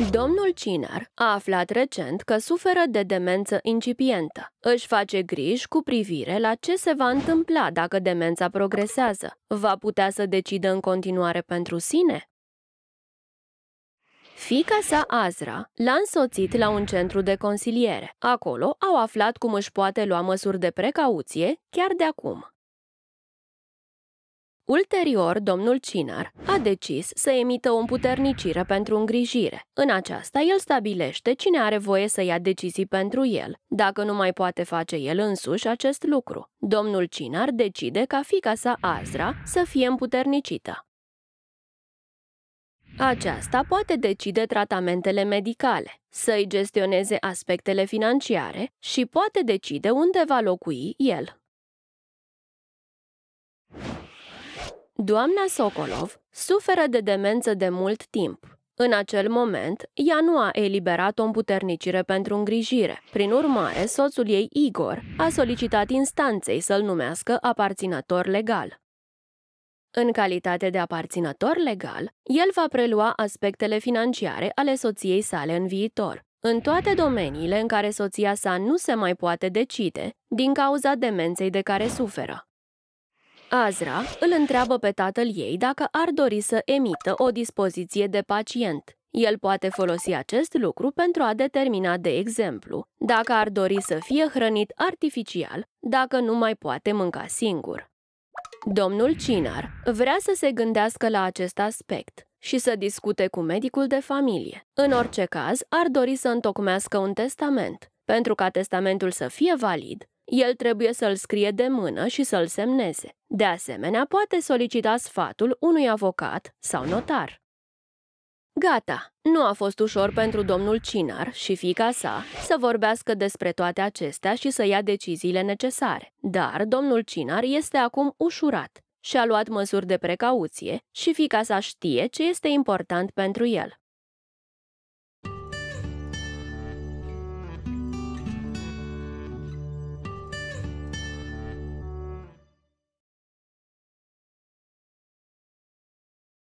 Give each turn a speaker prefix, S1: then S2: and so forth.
S1: Domnul Cinar a aflat recent că suferă de demență incipientă. Își face griji cu privire la ce se va întâmpla dacă demența progresează. Va putea să decidă în continuare pentru sine? Fiica sa, Azra, l-a însoțit la un centru de consiliere. Acolo au aflat cum își poate lua măsuri de precauție chiar de acum. Ulterior, domnul Cinar a decis să emită o împuternicire pentru îngrijire. În aceasta, el stabilește cine are voie să ia decizii pentru el, dacă nu mai poate face el însuși acest lucru. Domnul Cinar decide ca fiica sa, Azra, să fie împuternicită. Aceasta poate decide tratamentele medicale, să-i gestioneze aspectele financiare și poate decide unde va locui el. Doamna Sokolov suferă de demență de mult timp. În acel moment, ea nu a eliberat o împuternicire pentru îngrijire. Prin urmare, soțul ei, Igor, a solicitat instanței să-l numească aparținător legal. În calitate de aparținător legal, el va prelua aspectele financiare ale soției sale în viitor, în toate domeniile în care soția sa nu se mai poate decide din cauza demenței de care suferă. Azra îl întreabă pe tatăl ei dacă ar dori să emită o dispoziție de pacient. El poate folosi acest lucru pentru a determina, de exemplu, dacă ar dori să fie hrănit artificial, dacă nu mai poate mânca singur. Domnul Cinar vrea să se gândească la acest aspect și să discute cu medicul de familie. În orice caz, ar dori să întocmească un testament. Pentru ca testamentul să fie valid, el trebuie să-l scrie de mână și să-l semneze. De asemenea, poate solicita sfatul unui avocat sau notar. Gata! Nu a fost ușor pentru domnul Cinar și fiica sa să vorbească despre toate acestea și să ia deciziile necesare. Dar domnul Cinar este acum ușurat și a luat măsuri de precauție și fiica sa știe ce este important pentru el.